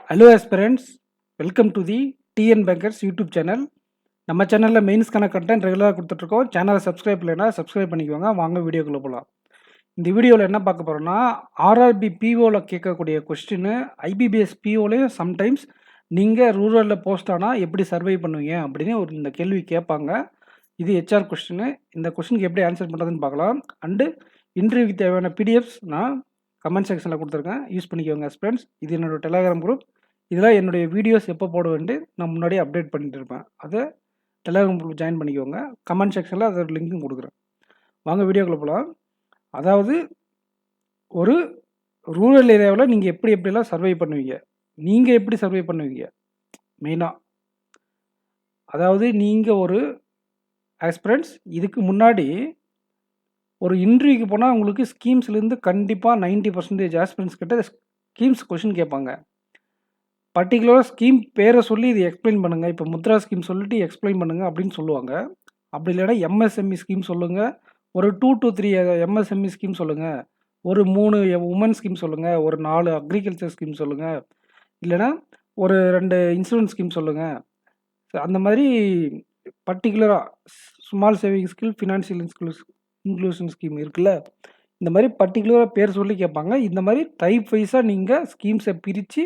Hello aspirants, welcome to the TN bankers YouTube channel. நம்ம சேனலில் மெயின்ஸ்க்கான content ரெகுலராக கொடுத்துட்ருக்கோம். சேனலை சப்ஸ்கிரைப் இல்லைன்னா சப்ஸ்கிரைப் பண்ணிக்கோங்க. வாங்க வீடியோக்குள்ளே போகலாம். இந்த வீடியோவில் என்ன பார்க்க போகிறோன்னா, ஆர்ஆர்பி பிஓவில் கேட்கக்கூடிய கொஸ்டின் ஐபிபிஎஸ் பிஓலையும் சம்டைம்ஸ் நீங்கள் ரூரலில் போஸ்ட் ஆனால் எப்படி சர்வை பண்ணுவீங்க அப்படின்னு இந்த கேள்வி கேட்பாங்க. இது ஹெச்ஆர் கொஸ்டின். இந்த கொஸ்டினுக்கு எப்படி ஆன்சர் பண்ணுறதுன்னு பார்க்கலாம். அண்டு இன்டர்வியூக்கு தேவையான பிடிஎஃப்ஸ் நான் கமெண்ட் செக்ஷனில் கொடுத்துருக்கேன், யூஸ் பண்ணிக்கோங்க ஃப்ரெண்ட்ஸ். இது என்னோடய டெலகிராம் குரூப். இதில் என்னுடைய வீடியோஸ் எப்போ போடுவேன்ட்டு நான் முன்னாடியே அப்டேட் பண்ணிட்டு இருப்பேன். அதை டெலகிராம் குரூப் ஜாயின் பண்ணிக்கோங்க. கமெண்ட் செக்ஷனில் அதோட லிங்க்கும் கொடுக்குறேன். வாங்க வீடியோக்குள்ளே போகலாம். அதாவது ஒரு ரூரல் ஏரியாவில் நீங்கள் எப்படிலாம் சர்வை பண்ணுவீங்க, நீங்கள் எப்படி சர்வை பண்ணுவீங்க மெயினாக. அதாவது நீங்கள் ஒரு ஆஸ்பிரண்ட்ஸ் இதுக்கு முன்னாடி ஒரு இன்டர்வியூக்கு போனால் உங்களுக்கு ஸ்கீம்ஸ்லேருந்து கண்டிப்பாக 90% ஆஸ்பிரண்ட்ஸ் கிட்ட ஸ்கீம்ஸ் கொஷின் கேட்பாங்க. பர்டிகுலராக ஸ்கீம் பேரை சொல்லி இது எக்ஸ்பிளைன் பண்ணுங்கள், இப்போ முத்ரா ஸ்கீம் சொல்லிட்டு எக்ஸ்பிளைன் பண்ணுங்கள் அப்படின்னு சொல்லுவாங்க. அப்படி இல்லைன்னா எம்எஸ்எம்இ ஸ்கீம் சொல்லுங்கள், ஒரு 2 to 3 எம்எஸ்எம்இ ஸ்கீம் சொல்லுங்கள், ஒரு 3 உமன் ஸ்கீம் சொல்லுங்கள், ஒரு 4 அக்ரிகல்ச்சர் ஸ்கீம் சொல்லுங்கள், இல்லைனா ஒரு 2 இன்சூரன்ஸ் ஸ்கீம் சொல்லுங்கள். அந்த மாதிரி பர்டிகுலராக small saving scheme, financial inclusion scheme இருக்குல்ல, இந்த மாதிரி பர்டிகுலராக பேர் சொல்லி கேட்பாங்க. இந்த மாதிரி டைப் வைஸாக நீங்கள் ஸ்கீம்ஸை பிரித்து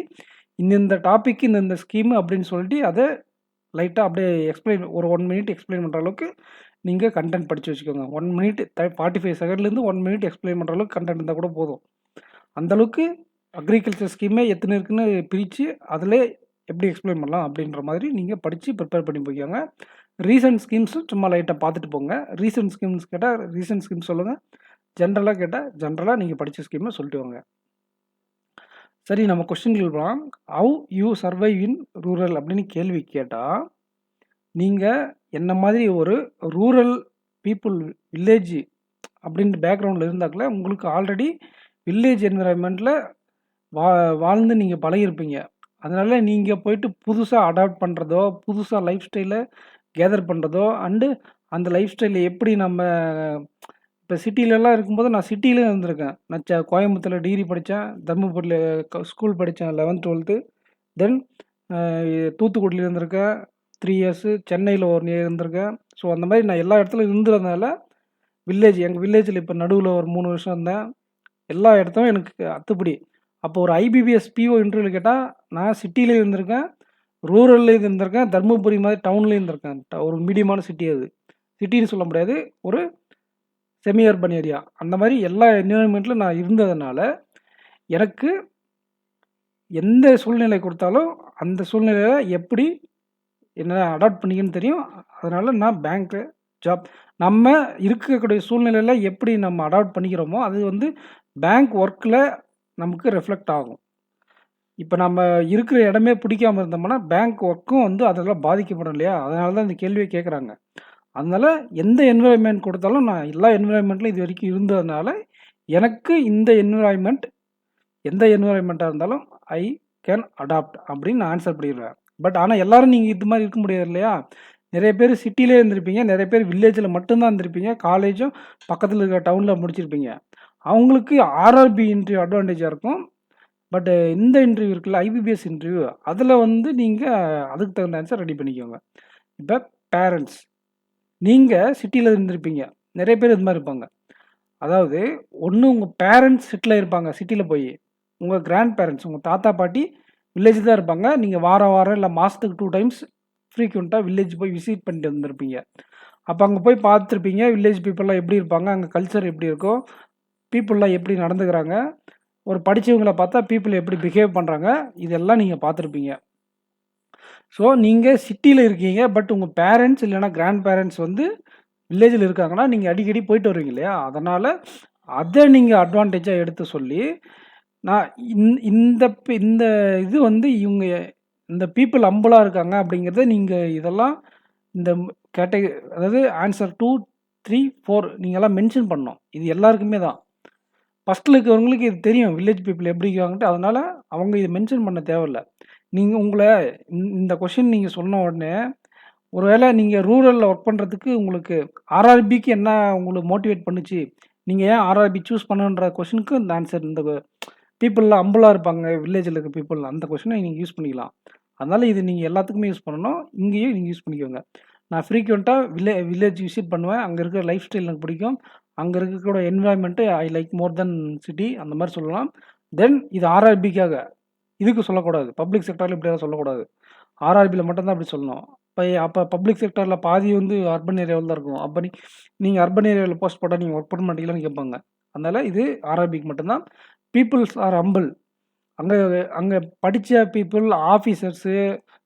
இந்த டாபிக் இந்த ஸ்கீமு அப்படின்னு சொல்லிட்டு அதை லைட்டாக அப்படியே எக்ஸ்பிளைன் ஒரு 1 minute எக்ஸ்பிளைன் பண்ணுற அளவுக்கு நீங்கள் கண்டென்ட் படித்து வச்சுக்கோங்க. 1 minute 45 செகண்ட்லேருந்து 1 minute எக்ஸ்பிளைன் பண்ணுற அளவுக்கு கண்டென்ட் இருந்தால் கூட போதும். அந்தளவுக்கு அக்ரிகல்ச்சர் ஸ்கீமே எத்தனை இருக்குன்னு பிரித்து அதில் எப்படி எக்ஸ்பிளைன் பண்ணலாம் அப்படின்ற மாதிரி நீங்கள் படித்து ப்ரிப்பேர் பண்ணி போய்க்கோங்க. ரீசன்ட் ஸ்கீம்ஸும் சும்மா லைட்டாக பார்த்துட்டு போங்க. ரீசன்ட் ஸ்கீம்ஸ் கேட்டால் ரீசன்ட் ஸ்கீம் சொல்லுங்கள், ஜென்ரலாக கேட்டால் ஜென்ரலாக நீங்கள் படித்த ஸ்கீமை சொல்லிட்டு வாங்க. சரி, நம்ம கொஸ்டின்கள் போகலாம். How you survive in rural அப்படின்னு கேள்வி கேட்டால், நீங்கள் என்ன மாதிரி ஒரு ரூரல் பீப்புள் வில்லேஜ் அப்படின்ற பேக்ரவுண்டில் இருந்தாக்கல உங்களுக்கு ஆல்ரெடி வில்லேஜ் என்விரான்மெண்ட்டில் வாழ்ந்து நீங்கள் பழகிருப்பீங்க. அதனால் நீங்கள் போயிட்டு புதுசாக அடாப்ட் பண்ணுறதோ, புதுசாக லைஃப் ஸ்டைலை கேதர் பண்ணுறதோ, அண்டு அந்த லைஃப் ஸ்டைலில் எப்படி நம்ம இப்போ சிட்டிலலாம் இருக்கும்போது நான் சிட்டியிலே இருந்திருக்கேன். நான் கோயம்புத்தூரில் டிகிரி படித்தேன், தர்மபுரியில் ஸ்கூல் படித்தேன் 11th 12th. தென் தூத்துக்குடியில் இருந்திருக்கேன் 3 years, சென்னையில் 1 year இருந்திருக்கேன். ஸோ அந்த மாதிரி நான் எல்லா இடத்துலையும் இருந்ததுனால எங்கள் வில்லேஜில் இப்போ நடுவில் ஒரு 3 வருஷம் இருந்தேன். எல்லா இடத்தும் எனக்கு அத்துப்படி. அப்போ ஒரு ஐபிபிஎஸ் பிஓ இன்டர்வியூவில் கேட்டால் நான் சிட்டியிலே இருந்திருக்கேன், ரூரல்லையும் இருந்திருக்கேன், தர்மபுரி மாதிரி டவுன்லேயும் இருந்திருக்கேன். ஒரு மீடியமான சிட்டி, அது சிட்டின்னு சொல்ல முடியாது, ஒரு செமி அர்பன் ஏரியா. அந்த மாதிரி எல்லா என்விரான்மெண்ட்டில் நான் இருந்ததுனால எனக்கு எந்த சூழ்நிலை கொடுத்தாலும் அந்த சூழ்நிலையில் எப்படி என்ன அடாப்ட் பண்ணிக்கன்னு தெரியும். அதனால் நான் பேங்க்கு ஜாப் நம்ம இருக்கக்கூடிய சூழ்நிலையில் எப்படி நம்ம அடாப்ட் பண்ணிக்கிறோமோ அது பேங்க் ஒர்க்கில் நமக்கு ரெஃப்ளெக்ட் ஆகும். இப்போ நம்ம இருக்கிற இடமே பிடிக்காமல் இருந்தோம்னா பேங்க் ஒர்க்கும் அதெல்லாம் பாதிக்கப்படும் இல்லையா? அதனால தான் இந்த கேள்வியை கேட்குறாங்க. அதனால் எந்த என்விரான்மெண்ட் கொடுத்தாலும் நான் எல்லா என்விரான்மெண்ட்லையும் இது வரைக்கும் இருந்ததுனால எனக்கு இந்த என்விரான்மெண்ட் எந்த என்விரான்மெண்ட்டாக இருந்தாலும் ஐ கேன் அடாப்ட் அப்படின்னு நான் ஆன்சர் பண்ணிடுவேன். பட் ஆனால் எல்லோரும் நீங்கள் இது மாதிரி இருக்க முடியாது இல்லையா? நிறைய பேர் சிட்டிலே இருந்திருப்பீங்க, நிறைய பேர் வில்லேஜில் மட்டும்தான் இருந்திருப்பீங்க, காலேஜும் பக்கத்தில் இருக்கிற டவுனில் முடிச்சிருப்பீங்க. அவங்களுக்கு ஆர்ஆர்பி இன்டர்வியூ அட்வான்டேஜாக இருக்கும். பட் இந்த இன்டர்வியூ இருக்குல்ல, ஐபிபிஎஸ் இன்டர்வியூ, அதில் நீங்கள் அதுக்கு தகுந்த ஆன்சர் ரெடி பண்ணிக்கோங்க. இப்போ பேரண்ட்ஸ், நீங்கள் சிட்டியில் இருந்திருப்பீங்க, நிறைய பேர் இது மாதிரி இருப்பாங்க. அதாவது ஒன்று உங்கள் பேரண்ட்ஸ் சிட்டியில் இருப்பாங்க, சிட்டியில் போய் உங்கள் கிராண்ட் பேரண்ட்ஸ், உங்கள் தாத்தா பாட்டி வில்லேஜ் தான் இருப்பாங்க. நீங்கள் வாரம் இல்லை மாதத்துக்கு 2 times ஃப்ரீக்வெண்ட்டாக வில்லேஜ் போய் விசிட் பண்ணிட்டு வந்திருப்பீங்க. அப்போ அங்கே போய் பார்த்துருப்பீங்க வில்லேஜ் பீப்புளெலாம் எப்படி இருப்பாங்க, அங்கே கல்ச்சர் எப்படி இருக்கும், பீப்புளெலாம் எப்படி நடந்துக்கிறாங்க, ஒரு படித்தவங்களை பார்த்தா பீப்புள் எப்படி பிஹேவ் பண்ணுறாங்க, இதெல்லாம் நீங்கள் பார்த்துருப்பீங்க. ஸோ நீங்கள் சிட்டியில் இருக்கீங்க, பட் உங்கள் பேரண்ட்ஸ் இல்லைனா கிராண்ட் பேரண்ட்ஸ் வில்லேஜில் இருக்காங்கன்னா நீங்கள் அடிக்கடி போயிட்டு வருவீங்க இல்லையா? அதனால் அதை நீங்கள் அட்வான்டேஜாக எடுத்து சொல்லி, நான் இந்த இந்த இது இவங்க இந்த பீப்புள் அம்பலாக இருக்காங்க அப்படிங்கிறத நீங்கள் இதெல்லாம் இந்த அதாவது ஆன்சர் 2, 3, 4 நீங்கள்லாம் மென்ஷன் பண்ணணும். இது எல்லாருக்குமே தான். ஃபஸ்ட்டில் இருக்கிறவங்களுக்கு இது தெரியும் வில்லேஜ் பீப்புள் எப்படி இருக்காங்கன்ட்டு, அதனால் அவங்க இதை மென்ஷன் பண்ண தேவையில்லை. நீங்கள் உங்களை இந்த கொஷின் நீங்கள் சொன்ன உடனே ஒருவேளை நீங்கள் ரூரலில் ஒர்க் பண்ணுறதுக்கு உங்களுக்கு ஆர்ஆர்பிக்கு என்ன உங்களுக்கு மோட்டிவேட் பண்ணுச்சு, நீங்கள் ஏன் ஆர்ஆர்பி சூஸ் பண்ணுன்ற கொஷினுக்கு இந்த ஆன்சர் பீப்பிள்லாம் ஹம்பிளா இருப்பாங்க வில்லேஜில இருக்க பீப்பிள். அந்த கொஸ்டின நீங்க யூஸ் பண்ணிக்கலாம். அதனால இது நீங்க எல்லாத்துக்குமே யூஸ் பண்ணணும். இங்கேயும் நீங்க யூஸ் பண்ணிக்கோங்க. நான் ஃப்ரீக்வென்ட்டா வில்லேஜ் விசிட் பண்ணுவேன். அங்க இருக்கிற லைஃப் ஸ்டைல் எனக்கு பிடிக்கும். அங்க இருக்கக்கூடிய environment I like more then city அந்த மாரி சொல்லலாம். தென் இது ஆர்ஆர்பிக்காக. இதுக்கு சொல்லக்கூடாது. பப்ளிக் செக்டார்ல இப்படியெல்லாம் சொல்லக்கூடாது. ஆர்ஆர்பில மட்டும் தான் அப்படி சொல்லணும். அப்ப பப்ளிக் செக்டார்ல பாதி வந்து அர்பன் ஏரியாவுல தான் இருக்கும். அப்ப நீங்க அர்பன் ஏரியாவுல போஸ்ட் போட்டா நீங்க ஒர்க் பண்ண மாட்டீங்களான்னு கேட்பாங்க. அதனால இது ஆர்ஆர்பிக்கு மட்டும் தான். Peoples are humble. அங்க அங்க படிச்ச பீப்பிள், ஆஃபீசர்ஸு,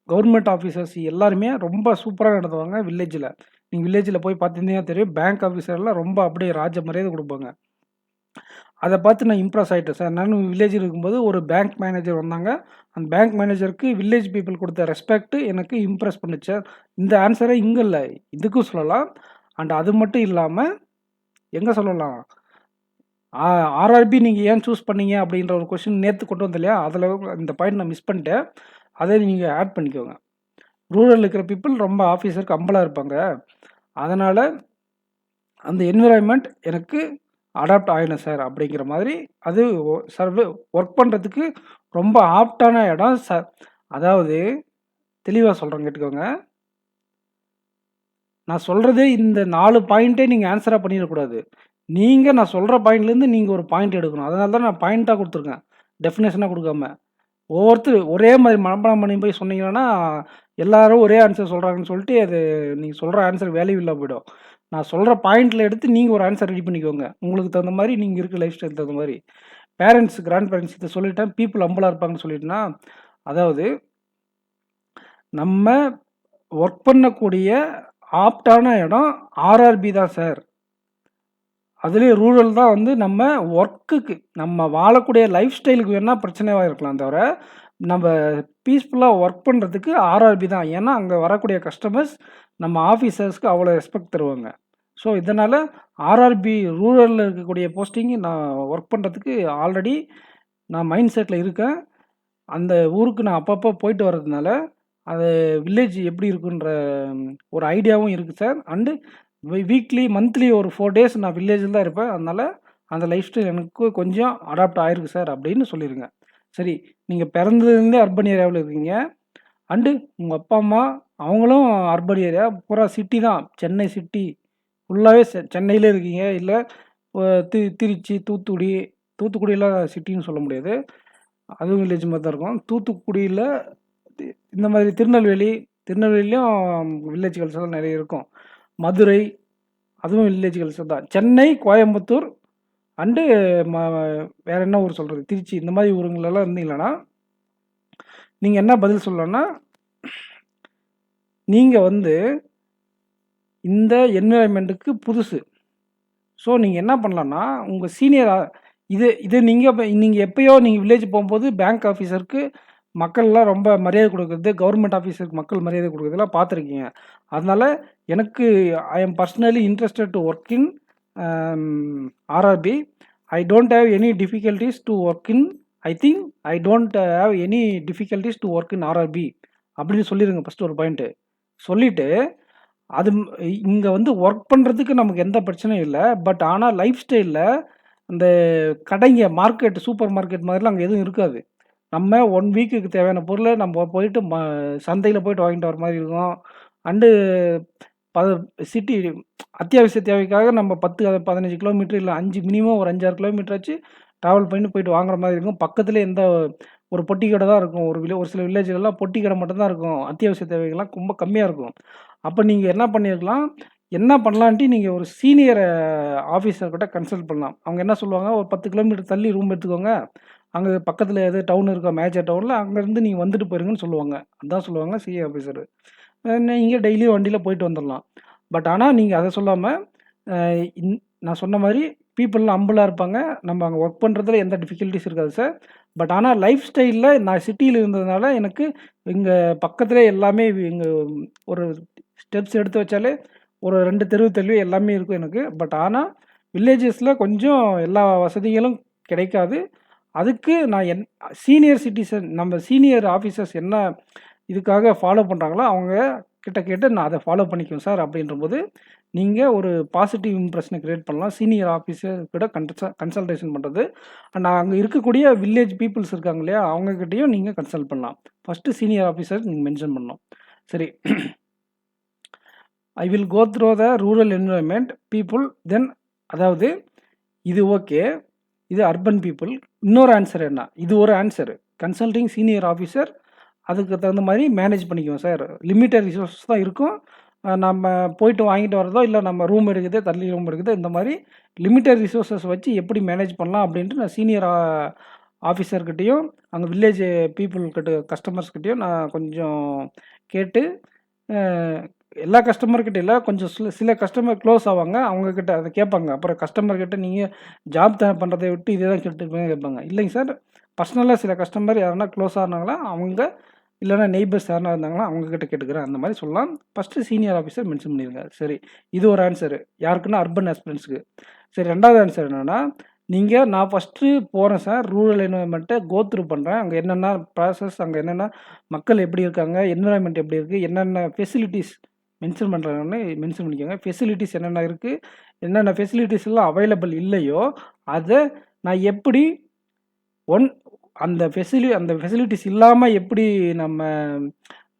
கவர்மெண்ட் ஆஃபீசர்ஸ் எல்லாருமே ரொம்ப சூப்பரா நடத்துவாங்க வில்லேஜ்ல. நீங்க வில்லேஜ்ல போய் பார்த்திருந்தீங்கன்னா தெரியும். பேங்க் ஆஃபீசர்லாம் ரொம்ப அப்படியே ராஜ மரியாதை குடுப்பாங்க. அத பார்த்து நான் இம்ப்ரெஸ் ஆயிட்டேன் சார். நானும் வில்லேஜ்ல இருக்கும்போது ஒரு பேங்க் மேனேஜர் வந்தாங்க. அந்த பேங்க் மேனேஜருக்கு வில்லேஜ் பீப்பிள் குடுத்த ரெஸ்பெக்ட் எனக்கு இம்ப்ரெஸ் பண்ணுச்சு சார். இந்த ஆன்ஸரே இங்க இல்ல. இதுக்கும் சொல்லலாம். அண்ட் அது மட்டும் இல்லாம எங்க சொல்லலாம்? ஆர்ஆர்பி நீங்க ஏன் சூஸ் பண்ணீங்க அப்படின்ற ஒரு கொஸ்டின் நேத்து கொண்டு வந்தேன் இல்லையா? அதுல இந்த பாயிண்ட் நான் மிஸ் பண்ணிட்டேன். அத நீங்க ஆட் பண்ணிக்கோங்க. ரூரல்ல இருக்கிற பீப்பிள் ரொம்ப ஆஃபீஸருக்கு ஹம்பிளா இருப்பாங்க. அதனால அந்த என்வைரன்மென்ட் எனக்கு அடாப்ட் ஆயிடும் சார் அப்படிங்கிற மாதிரி அது ஒர்க் பண்றதுக்கு ரொம்ப ஆப்ட்டான இடம் அதாவது தெளிவா சொல்றேன் கேட்டுக்கோங்க. நான் சொல்றதே இந்த 4 பாயிண்ட்டே நீங்க ஆன்ஸரா பண்ணிறக்கூடாது. நான் சொல்ற பாயிண்ட்லேருந்து நீங்க ஒரு பாயிண்ட் எடுக்கணும். அதனால தான் நான் பாயிண்ட்டா குடுத்துருக்கேன். டெஃபினேஷனா குடுக்காம. ஒவ்வொருத்தரும் ஒரே மாரி மனப்பாடம் பண்ணி போய் சொன்னீங்கன்னா, எல்லாரும் ஒரே ஆன்ஸர் சொல்றாங்கன்னு சொல்லிட்டு, அது நீங்க சொல்ற ஆன்ஸர் வேல்யூ இல்லாம போயிடும். நான் சொல்ற பாயிண்ட்ல எடுத்து நீங்க ஒரு ஆன்ஸர் ரெடி பண்ணிக்கோங்க. உங்களுக்கு தகுந்த மாரி, நீங்க இருக்க லைஃப் ஸ்டைல் தகுந்த மாரி. பேரண்ட்ஸ், கிராண்ட் பேரண்ட்ஸ் இத சொல்லிட்டேன். பீப்பிள் ஹம்பிளா இருப்பாங்கன்னு சொல்லிட்டேனா, அதாவது நம்ம ஒர்க் பண்ணக்கூடிய ஆப்ட்டான இடம் ஆர்ஆர்பி தான் சார். அதுலயும் ரூரல் தான் வந்து நம்ம ஒர்க்குக்கு, நம்ம வாழக்கூடிய லைஃப் ஸ்டைலுக்கு வேணா பிரச்சனையா இருக்கலாம் தவிர, நம்ம பீஸ்ஃபுல்லா ஒர்க் பண்றதுக்கு ஆர்ஆர்பி தான். ஏன்னா, அங்க வரக்கூடிய கஸ்டமர்ஸ் நம்ம ஆஃபீசர்ஸ்க்கு அவ்வளோ ரெஸ்பெக்ட் தருவாங்க. ஸோ, இதனால ஆர்ஆர்பி ரூரல்ல இருக்கக்கூடிய போஸ்டிங் நான் ஒர்க் பண்றதுக்கு ஆல்ரெடி நான் மைண்ட் செட்ல இருக்கேன். அந்த ஊருக்கு நான் அப்பப்போ போயிட்டு வர்றதுனால, அது வில்லேஜ் எப்படி இருக்குன்ற ஒரு ஐடியாவும் இருக்கு சார். அண்டு வீக்லி, மந்த்லி ஒரு 4 டேஸ் நான் வில்லேஜ்ல தான் இருப்பேன். அதனால அந்த லைஃப் ஸ்டைல் எனக்கு கொஞ்சம் அடாப்ட் ஆயிருக்கு சார் அப்படின்னு சொல்லிருங்க. சரி, நீங்க பிறந்ததுலேருந்தே அர்பன் ஏரியாவுல இருக்கீங்க. அண்டு உங்க அப்பா, அம்மா அவங்களும் அர்பன் ஏரியா பூரா சிட்டி தான். சென்னை சிட்டி ஃபுல்லாவே சென்னையிலே இருக்கீங்க. இல்ல திருச்சி, தூத்துக்குடிலாம் சிட்டின்னு சொல்ல முடியாது. அதுவும் வில்லேஜ் மாரி தான் இருக்கும். தூத்துக்குடியில இந்த மாதிரி திருநெல்வேலியும் வில்லேஜ் கல்ச்சர்லாம் நெறைய இருக்கும். மதுரை அதுவும் வில்லேஜ் கல்ச்சர் தான். சென்னை, கோயம்புத்தூர் அண்டு ம வேற என்ன ஊர் சொல்றது? திருச்சி இந்த மாரி ஊருங்களெல்லாம் இருந்தீங்கன்னா, நீங்க என்ன பதில் சொல்லலாம்னா, நீங்க வந்து இந்த என்வைரன்மென்ட்க்கு புதுசு. ஸோ, நீங்க என்ன பண்ணலாம்னா, உங்க சீனியரா இது நீங்க எப்பயோ நீங்க வில்லேஜ் போம்போது பேங்க் ஆஃபீஸருக்கு மக்கள்லாம் ரொம்ப மரியாதை குடுக்குறது, கவர்மெண்ட் ஆஃபீஸருக்கு மக்கள் மரியாதை குடுக்குறதெல்லாம் பார்த்துருக்கீங்க. அதனால எனக்கு I am personally interested to work in RRB. I don't have any difficulties to work in I don't have any difficulties to work in RRB அப்படின்னு சொல்லிருங்க ஃபர்ஸ்ட் ஒரு பாயிண்ட்டு. சொல்லிட்டு அது இங்க வந்து ஒர்க் பண்றதுக்கு நமக்கு எந்த பிரச்சனையும் இல்ல. பட் ஆனா லைஃப் ஸ்டைல்ல இந்த கடைங்க, சூப்பர் மார்க்கெட் மாதிரிலாம் அங்க எதுவும் இருக்காது. நம்ம 1 வீக்குக்கு தேவையான பொருள நம்ம போயிட்டு சந்தையில போயிட்டு வாங்கிட்டு வர மாரி இருக்கும். அண்டு ப சிட்டி அத்தியாவசிய தேவைக்காக நம்ம 10, 15 கிலோமீட்டர் இல்ல 5 மினிமம் ஒரு 5, 6 கிலோமீட்டராச்சும் டிராவல் பண்ணி போயிட்டு வாங்குற மாரி இருக்கும். பக்கத்திலே ஒரு பொட்டி கடை தான் இருக்கும். ஒரு சில வில்லேஜ்லலாம் பொட்டி கடை மட்டும் தான் இருக்கும். அத்தியாவசிய தேவைகள்லாம் ரொம்ப கம்மியா இருக்கும். அப்ப நீங்க என்ன பண்ணியிருக்கலாம், என்ன பண்ணலான்ட்டு நீங்க ஒரு சீனியர் ஆஃபீஸர் கிட்ட கன்சல்ட் பண்ணலாம். அவங்க என்ன சொல்லுவாங்க, ஒரு 10 கிலோமீட்டர் தள்ளி ரூம் எடுத்துக்கோங்க. அங்க பக்கத்துல எது டவுன் இருக்கா மேஜர் டவுன்ல, அங்கருந்து நீங்க வந்துட்டு போயிருங்கன்னு சொல்லுவாங்க. அதான் சொல்லுவாங்க சிஏ ஆஃபீஸரு. நீங்க டெய்லியும் வண்டியில போயிட்டு வந்துரலாம். பட் ஆனா நீங்க அத சொல்லாம, அ இன் நான் சொன்ன மாரி பீப்பிள்லாம் ஹம்பிளா இருப்பாங்க. நம்ம அங்க ஒர்க் பண்றதுல எந்த டிஃபிகல்டீஸ் இருக்காது சார். பட் ஆனா லைஃப் ஸ்டைல்ல நான் சிட்டியில இருந்ததுனால எனக்கு இங்க பக்கத்திலே எல்லாமே இங்க ஒரு ஸ்டெப்ஸ் எடுத்து வச்சாலே ஒரு 2 தெரு தள்ளி எல்லாமே இருக்கும் எனக்கு. பட் ஆனா வில்லேஜஸ்ல கொஞ்சம் எல்லா வசதிகளும் கிடைக்காது. அதுக்கு நான் சீனியர் சிட்டிசன் நம்ம சீனியர் ஆஃபீசர்ஸ் என்ன இதுக்காக ஃபாலோ பண்றாங்களோ, அவங்க கிட்ட கேட்டு நான் அத ஃபாலோ பண்ணிக்குவேன் சார் அப்படின்றபோது, நீங்கள் ஒரு பாசிட்டிவ் இம்ப்ரெஷனை கிரியேட் பண்ணலாம். சீனியர் ஆஃபீஸர் கூட கன்சல்டேஷன் பண்ணுறது. அண்ட் அங்கே இருக்கக்கூடிய வில்லேஜ் பீப்புள்ஸ் இருக்காங்க இல்லையா, அவங்கக்கிட்டையும் நீங்கள் கன்சல்ட் பண்ணலாம். ஃபஸ்ட்டு சீனியர் ஆஃபீஸர் நீங்கள் மென்ஷன் பண்ணணும். சரி, I will go through the rural environment people then, அதாவது இது ஓகே, இது அர்பன் பீப்புள். இன்னொரு ஆன்சர் என்ன, இது ஒரு ஆன்சர். கன்சல்டிங் சீனியர் ஆஃபீஸர் அதுக்கு தகுந்த மாதிரி மேனேஜ் பண்ணிக்குவோம் சார். லிமிட்டட் ரிசோர்ஸ் தான் இருக்கும். நம்ம போயிட்டு வாங்கிட்டு வரதோ, இல்லை நம்ம ரூம் இருக்குது, தள்ளி ரூம் இருக்குது, இந்த மாதிரி லிமிட்டட் ரிசோர்ஸஸ் வச்சு எப்படி மேனேஜ் பண்ணலாம் அப்படின்ட்டு நான் சீனியர் ஆஃபீஸர்கிட்டையும் அங்கே வில்லேஜ் பீப்புள்கிட்ட கஸ்டமர்ஸ்கிட்டையும் நான் கொஞ்சம் கேட்டு, எல்லா கஸ்டமர்கிட்ட இல்லை, கொஞ்சம் சில கஸ்டமர் க்ளோஸ் ஆவாங்க, அவங்கக்கிட்ட அதை கேட்பாங்க. அப்புறம் கஸ்டமர்கிட்ட நீங்கள் ஜாப் பண்ணுறதை விட்டு இதே தான் கேட்பாங்க. இல்லைங்க சார், பர்சனலாக சில கஸ்டமர் யாருன்னா க்ளோஸ் ஆனாங்களா அவங்க, இல்லைனா நெய்பர்ஸ் யாருனா இருந்தாங்களா அவங்கக்கிட்ட கேட்டுக்கிறேன், அந்த மாதிரி சொல்லலாம். ஃபஸ்ட்டு சீனியர் ஆஃபீஸர் மென்ஷன் பண்ணிடுங்க. சரி, இது ஒரு ஆன்சரு யாருக்குன்னா அர்பன் ஆஸ்பிரண்ட்ஸுக்கு. சரி, ரெண்டாவது ஆன்சர் என்னென்னா, நான் ஃபஸ்ட்டு போகிறேன் சார், ரூரல் என்வரான்மெண்ட்டை கோத்ரூ பண்ணுறேன். அங்கே என்னென்ன ப்ராசஸ், அங்கே என்னென்ன மக்கள் எப்படி இருக்காங்க, என்வரான்மெண்ட் எப்படி இருக்குது, என்னென்ன ஃபெசிலிட்டிஸ் மென்ஷன் பண்ணுறாங்கன்னு மென்ஷன் பண்ணிக்கோங்க. ஃபெசிலிட்டிஸ் என்னென்ன இருக்குது, என்னென்ன ஃபெசிலிட்டிஸ் எல்லாம் அவைலபிள் இல்லையோ அதை நான் எப்படி அந்த ஃபெசிலிட்டிஸ் இல்லாமல் எப்படி நம்ம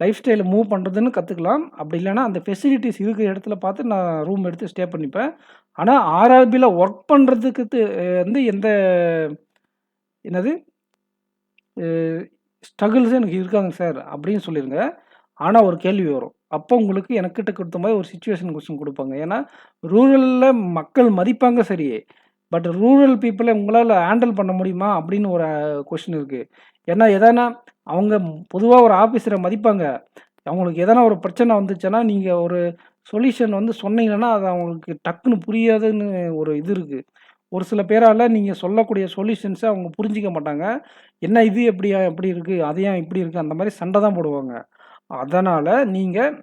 லைஃப் ஸ்டைலை மூவ் பண்ணுறதுன்னு கற்றுக்கலாம். அப்படி இல்லைனா அந்த ஃபெசிலிட்டிஸ் இருக்கிற இடத்துல பார்த்து நான் ரூம் எடுத்து ஸ்டே பண்ணிப்பேன். ஆனால் ஆர்ஆர்பியில் ஒர்க் பண்ணுறதுக்கு எந்த என்னது ஸ்ட்ரகிள்ஸும் எனக்கு இருக்காங்க சார் அப்படின்னு சொல்லிடுங்க. ஆனால் ஒரு கேள்வி வரும், அப்போ உங்களுக்கு எனக்கிட்ட கொடுத்த மாதிரி ஒரு சிச்சுவேஷன் கொஸ்டின் கொடுப்பாங்க. ஏன்னா ரூரலில் மக்கள் மதிப்பாங்க சரி, பட் ரூரல் பீப்புளை உங்களால் ஹேண்டில் பண்ண முடியுமா அப்படின்னு ஒரு கொஸ்டின் இருக்குது. ஏன்னா எதனா அவங்க பொதுவாக ஒரு ஆஃபீஸரை மதிப்பாங்க. அவங்களுக்கு எதனா ஒரு பிரச்சனை வந்துச்சுன்னா நீங்கள் ஒரு சொல்யூஷன் சொன்னீங்கன்னா அது அவங்களுக்கு டக்குன்னு புரியாதுன்னு ஒரு இது இருக்குது. ஒரு சில பேரால் நீங்கள் சொல்லக்கூடிய சொல்யூஷன்ஸை அவங்க புரிஞ்சிக்க மாட்டாங்க. என்ன இது எப்படி இருக்குது, அது ஏன் இப்படி இருக்குது, அந்த மாதிரி சண்டை தான் போடுவாங்க. அதனால் நீங்கள்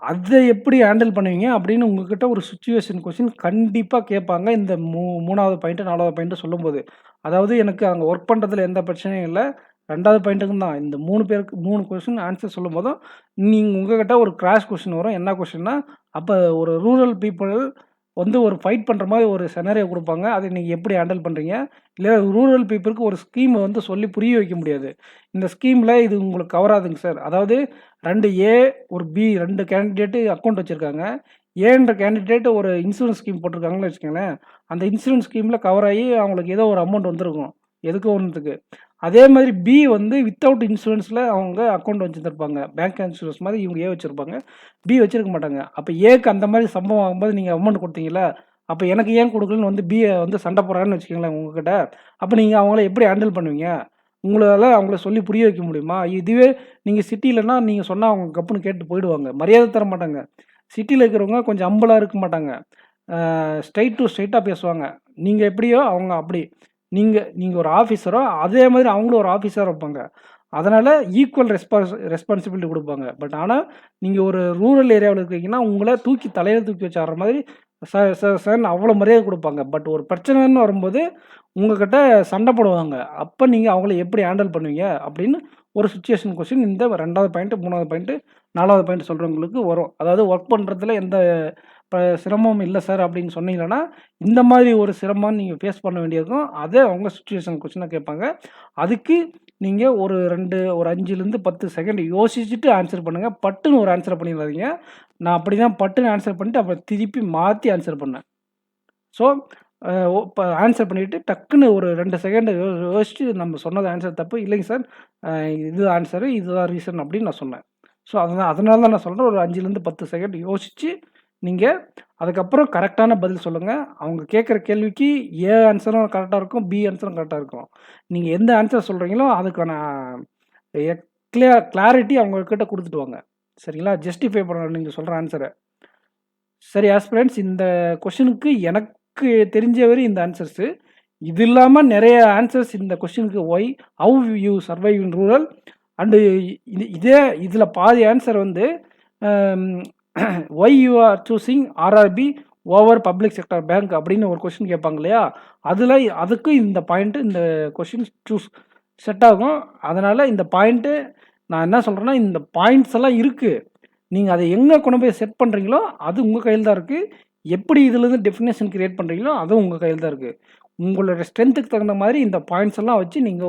அதை எப்படி ஹேண்டில் பண்ணுவீங்க அப்படின்னு உங்ககிட்ட ஒரு சிச்சுவேஷன் கொஸ்டின் கண்டிப்பாக கேட்பாங்க. இந்த 3வது பாயிண்ட்டு 4வது பாயிண்ட்டு சொல்லும்போது, அதாவது எனக்கு அங்கே ஒர்க் பண்ணுறதுல எந்த பிரச்சனையும் இல்லை, 2வது பாயிண்ட்டுக்கும் தான். இந்த 3 பேருக்கு 3 கொஸ்டின் ஆன்சர் சொல்லும் போதும் உங்ககிட்ட ஒரு கிராஷ் கொஸ்டின் வரும். என்ன கொஸ்டின்னா, அப்போ ஒரு ரூரல் பீப்புள் ஒரு ஃபைட் பண்ணுற மாதிரி ஒரு செனரியோ கொடுப்பாங்க, அதை நீங்கள் எப்படி ஹேண்டில் பண்ணுறீங்க, இல்லை ரூரல் பீப்புளுக்கு ஒரு ஸ்கீமை சொல்லி புரிய வைக்க முடியாது, இந்த ஸ்கீமில் இது உங்களுக்கு கவர் ஆகுதுங்க சார். அதாவது 2 ஏ ஒரு பி 2 கேண்டிடேட்டு அக்கௌண்ட் வச்சுருக்காங்க. ஏன்ற கேண்டிடேட் ஒரு இன்சூரன்ஸ் ஸ்கீம் போட்டிருக்காங்கன்னு வச்சுக்கோங்களேன். அந்த இன்சூரன்ஸ் ஸ்கீமில் கவர் ஆகி அவங்களுக்கு ஏதோ ஒரு அமௌண்ட் வந்திருக்கும் எதுக்கோ ஒன்றுத்துக்கு. அதே மாதிரி பி வித்தவுட் இன்சூரன்ஸில் அவங்க அக்கௌண்ட் வச்சுருப்பாங்க, பேங்க் இன்சூரன்ஸ் மாதிரி இவங்க ஏ வச்சுருப்பாங்க, பி வச்சுருக்க மாட்டாங்க. அப்போ ஏக்கு அந்த மாதிரி சம்பவம் ஆகும்போது நீங்கள் அமௌண்ட் கொடுத்தீங்களா, அப்போ எனக்கு ஏன் கொடுக்கலன்னு பிஏ சண்டை போடுறாங்கன்னு வச்சுக்கோங்களேன் உங்ககிட்ட. அப்போ நீங்கள் அவங்கள எப்படி ஹேண்டில் பண்ணுவீங்க, உங்களால் அவங்கள சொல்லி புரிய வைக்க முடியுமா? இதுவே நீங்கள் சிட்டியிலனா நீங்கள் சொன்னால் அவங்க கப்புன்னு கேட்டு போயிடுவாங்க, மரியாதை தர மாட்டாங்க. சிட்டியில் இருக்கிறவங்க கொஞ்சம் அம்பலாக இருக்க மாட்டாங்க, ஸ்ட்ரைட்டாக பேசுவாங்க. நீங்கள் எப்படியோ அவங்க அப்படி. நீங்கள் ஒரு ஆஃபீஸரோ அதே மாதிரி அவங்களும் ஒரு ஆஃபீஸராக இருப்பாங்க. அதனால் ஈக்குவல் ரெஸ்பான்சிபிலிட்டி கொடுப்பாங்க. பட் ஆனால் நீங்கள் ஒரு ரூரல் ஏரியாவில் இருக்கீங்கன்னா உங்களை தலையில் தூக்கி வச்சாடுற மாதிரி சார் சார் சார்னு அவ்வளோ மரியாதை கொடுப்பாங்க. பட் ஒரு பிரச்சனைன்னு வரும்போது உங்ககிட்ட சண்டை போடுவாங்க. அப்போ நீங்கள் அவங்கள எப்படி ஹேண்டில் பண்ணுவீங்க அப்படின்னு ஒரு சிச்சுவேஷன் கொஸ்டின் இந்த 2வது பாயிண்ட்டு 3வது பாயிண்ட்டு 4வது பாயிண்ட் சொல்கிறவங்களுக்கு வரும். அதாவது ஒர்க் பண்ணுறதுல எந்த சிரமமும் இல்லை சார் அப்படின்னு சொன்னீங்கன்னா, இந்த மாதிரி ஒரு சிரமம் நீங்கள் ஃபேஸ் பண்ண வேண்டியிருக்கும். அதை அவங்க சிச்சுவேஷன் கொஸ்டினாக கேட்பாங்க. அதுக்கு நீங்கள் ஒரு 5லேருந்து 10 செகண்ட் யோசிச்சுட்டு ஆன்சர் பண்ணுங்கள். பட்டுன்னு ஒரு ஆன்சரை பண்ணிடாதீங்க. நான் அப்படி தான் பட்டுன்னு ஆன்சர் பண்ணிட்டு அப்புறம் திருப்பி மாற்றி ஆன்சர் பண்ணேன். ஸோ இப்போ ஆன்சர் பண்ணிவிட்டு டக்குன்னு ஒரு 2 செகண்ட் யோசிச்சு நம்ம சொன்னது ஆன்சர் தப்பு இல்லைங்க சார், இது ஆன்சரு, இதுதான் ரீசன் அப்படின்னு நான் சொன்னேன். ஸோ அதனால தான் நான் சொல்கிறேன், ஒரு 5லேருந்து 10 செகண்ட் யோசித்து நீங்கள் அதுக்கப்புறம் கரெக்டான பதில் சொல்லுங்கள். அவங்க கேட்குற கேள்விக்கு ஏ ஆன்சரும் கரெக்டாக இருக்கும், பி ஆன்சரும் கரெக்டாக இருக்கும். நீங்கள் எந்த ஆன்சர் சொல்கிறீங்களோ அதுக்கான கிளாரிட்டி அவங்கக்கிட்ட கொடுத்துட்டு வாங்க. சரிங்களா? ஜஸ்டிஃபை பண்ணணும் நீங்கள் சொல்கிற ஆன்சரை. சரி ஆஸ்பிரண்ட்ஸ், இந்த கொஷினுக்கு எனக்கு தெரிஞ்ச வரை இந்த ஆன்சர்ஸு. இது இல்லாமல் நிறைய ஆன்சர்ஸ் இந்த கொஷினுக்கு how you survive in rural and இதில் பாதி answer why you are choosing RRB over public sector bank அப்படின்னு ஒரு கொஷின் கேட்பாங்க இல்லையா, அதுக்கு இந்த பாயிண்ட்டு இந்த கொஷின் செட் ஆகும். அதனால் இந்த பாயிண்ட்டு நான் என்ன சொல்கிறேன்னா, இந்த பாயிண்ட்ஸ் எல்லாம் இருக்குது, நீங்க அத எங்க கொண்டு போய் செட் பண்றீங்களோ, அது உங்க கையில தான் இருக்கு. எப்படி இதுலருந்து டெஃபினிஷன் கிரியேட் பண்றீங்களோ, அதுவும் உங்க கையில தான் இருக்கு. உங்களோட ஸ்ட்ரென்த்துக்கு தகுந்த மாரி இந்த பாயிண்ட்ஸ் எல்லாம் வச்சு நீங்க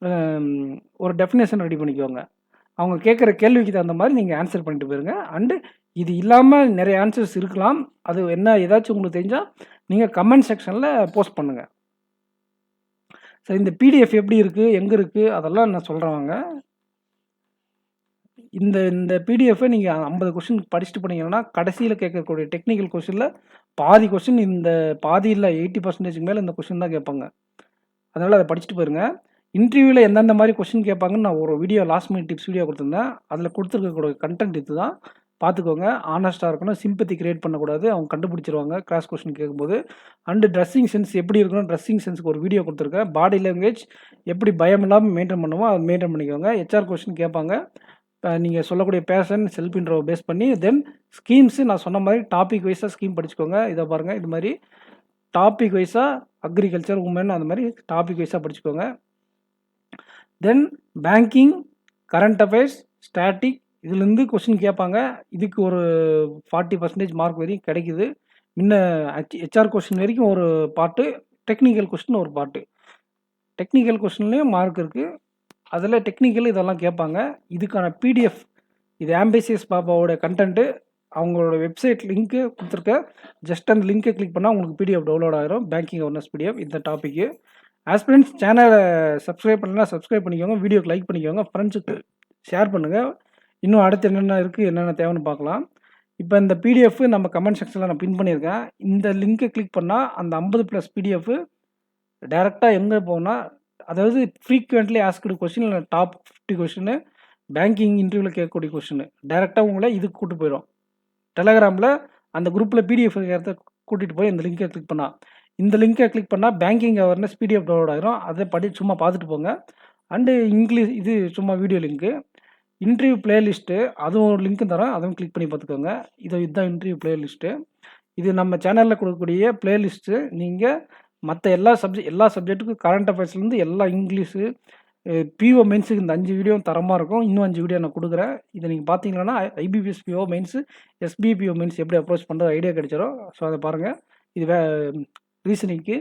அம் ஒரு டெஃபினிஷன் ரெடி பண்ணிக்கோங்க. அவங்க கேட்குற கேள்விக்கு தகுந்த மாரி நீங்க ஆன்சர் பண்ணிட்டு போயிருங்க. இது இல்லாம நெறைய ஆன்சர்ஸ் இருக்கலாம். அது என்ன ஏதாச்சும் உங்களுக்கு தெரிஞ்சா, நீங்க கமெண்ட் செக்ஷன்ல போஸ்ட் பண்ணுங்க. சரி, இந்த பிடிஎஃப் எப்படி இருக்கு? எங்க இருக்கு? அதெல்லாம் நான் சொல்றேன் வாங்க. இந்த பிடிஎஃப்ப நீங்க 50 கொஸ்டின் படிச்சுட்டு போனீங்கன்னா, கடைசியில கேட்கக்கூடிய டெக்னிக்கல் கொஸ்டின்ல பாதி கொஸ்டின் பாதி இல்ல 80% மேல இந்த கொஸ்டின் தான் கேட்பாங்க. அதனால அத படிச்சுட்டு போயிருங்க. இன்டர்வியூல எந்தெந்த மாரி கொஸ்டின் கேட்பாங்கன்னு நான் ஒரு video last minute tips video குடுத்துருந்தேன். அதில குடுத்துருக்கக்கூடிய கன்டென்ட் இதுதான். பார்த்துக்கோங்க. ஹானஸ்ட்டா இருக்கணும். சிம்பத்தி கிரியேட் பண்ணக்கூடாது. அவங்க கண்டுபிடிச்சுருவாங்க கிராஸ் கொஸ்டின் கேட்கும்போது. ட்ரெஸ்ஸிங் சென்ஸ் எப்படி இருக்கணும்? ட்ரெஸ்ஸிங் சென்ஸ்க்கு ஒரு வீடியோ குடுத்துருக்கேன். பாடி லாங்குவேஜ் எப்படி பயம் இல்லாம மெயின்டெயின் பண்ணுமோ, அத மெயின்டெயின் பண்ணிக்கோங்க. ஹெச்ஆர் கொஸ்டின் கேட்பாங்க. நீங்க சொல்லக்கூடிய பேஷன், செல்ஃப் இன்ட்ரோவ பேஸ் பண்ணி, தென் ஸ்கீம்ஸ் நான் சொன்ன மாரி டாபிக் வைஸா ஸ்கீம் படிச்சுக்கோங்க. இத பாருங்க. இது மாரி டாபிக் வைஸா அக்ரிகல்ச்சர், உமன் அந்த மாரி டாபிக் வைஸா படிச்சுக்கோங்க. தென் பேங்கிங், கரண்ட் அஃபேர்ஸ், ஸ்டாட்டிக் இதுலேருந்து கொஸ்டின் கேட்பாங்க. இதுக்கு ஒரு 40% மார்க் வரையும் கிடைக்குது. முன்ன ஹெச்ஆர் கொஸ்டின் வரைக்கும் ஒரு பார்ட்டு, டெக்னிக்கல் கொஸ்டின் ஒரு பார்ட்டு. டெக்னிக்கல் கொஸ்டின்லேயும் மார்க் இருக்கு. அதில டெக்னிக்கல் இதெல்லாம் கேட்பாங்க. இதுக்கான பிடிஎஃப் இது ஆம்பிசியஸ் பாப்பாவோட கன்டென்ட்டு அவங்களோட வெப்சைட் லிங்க்கு குடுத்துருக்கேன். ஜஸ்ட் அந்த லிங்க்க கிளிக் பண்ணா உங்களுக்கு பிடிஎஃப் டவுன்லோட் ஆயிரும். பேங்கிங் அவேர்னஸ் பிடிஎஃப் இந்த டாபிக்கு. ஆஸ்பிரண்ட்ஸ் சேனல சப்ஸ்கிரைப் பண்ணலனா சப்ஸ்கிரைப் பண்ணிக்கோங்க. வீடியோக்கு லைக் பண்ணிக்கோங்க. ஃப்ரெண்ட்ஸுக்கு ஷேர் பண்ணுங்க. இன்னும் அடுத்து என்னென்ன இருக்கு, என்னென்ன தேவைன்னு பார்க்கலாம். இப்ப இந்த பிடிஎஃப் நம்ம கமெண்ட் செக்ஷன்ல நான் பின் பண்ணியிருக்கேன். இந்த லிங்க்க கிளிக் பண்ணா அந்த 50+ பிடிஎஃப் டைரக்ட்டா எங்க போகும்னா, அதாவது ஃப்ரீக்வென்ட்லி ஆஸ்க்டு கொஸ்டின் இல்ல டாப் 50 கொஸ்டின் பேங்கிங் இன்டர்வியூல கேட்கக்கூடிய கொஸ்டின் டைரக்ட்டா உங்கள இதுக்கு கூட்டு போயிரும். டெலகிராம்ல அந்த குரூப்ல பிடிஎஃப் இருக்கிறத கூட்டிட்டு போய் இந்த லிங்க்க கிளிக் பண்ணா. இந்த லிங்க்க கிளிக் பண்ணா பேங்கிங் அவேர்னஸ் பிடிஎஃப் டவுன்லோட் ஆயிரும். அத சும்மா பார்த்துட்டு போங்க. இங்கிலீஷ் இது சும்மா வீடியோ லிங்க்கு. இன்டர்வியூ பிளேலிஸ்ட்டு அதுவும் ஒரு லிங்க் தரேன். அதுவும் கிளிக் பண்ணி பார்த்துக்கோங்க. இதுதான் இன்டர்வியூ பிளேலிஸ்ட்டு. இது நம்ம சேனல்ல கொடுக்கக்கூடிய பிளேலிஸ்ட்டு. நீங்க மத்த எல்லா சப்ஜெக்ட்டுக்கும் கரண்ட் அஃபேர்ஸ்லேருந்து எல்லா இங்கிலீஷு, பிஓ மெயின்ஸுக்கு இந்த 5 வீடியோவும் தரமா இருக்கும். இன்னும் 5 வீடியோ நான் குடுக்குறேன். இத நீங்க பார்த்தீங்கன்னா, IBPS PO mains, SBPO mains எப்படி அப்ரோச் பண்றது ஐடியா கிடைச்சிரும். ஸோ அத பாருங்க. இது ரீசனிங்க்கு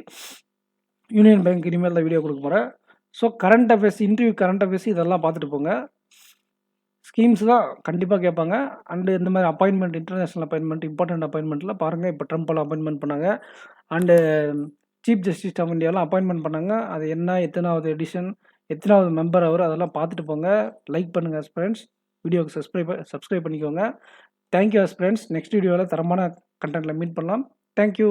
யூனியன் பேங்க் இனிமேல் தான் வீடியோ குடுக்க போறேன். So current affairs, interview current affairs இதெல்லாம் பார்த்துட்டு போங்க. ஸ்கீம்ஸ் தான் கண்டிப்பா கேட்பாங்க. இந்த மாரி அப்பாயின்ட்மென்ட், இன்டர்நேஷனல் அப்பாயின்ட்மென்ட், இம்பார்ட்டன்ட் அப்பாயின்ட்மென்ட்ல பாருங்க. இப்ப ட்ரம்ப்லாம் அப்பாயின்ட்மென்ட் பண்ணாங்க. அண்ட் சீஃப் ஜஸ்டிஸ் ஆஃப் இந்தியாலாம் அப்பாயின்ட்மென்ட் பண்ணாங்க. அது என்ன, எத்தனாவது எடிஷன், எத்தனாவது மெம்பர் அவரு அதெல்லாம் பார்த்துட்டு போங்க. லைக் பண்ணுங்க ஃப்ரெண்ட்ஸ். வீடியோக்கு சப்ஸ்கிரைப் பண்ணிக்கோங்க. Thank you friends. நெக்ஸ்ட் வீடியோல தரமான கன்டென்ட்ல மீட் பண்ணலாம். Thank you.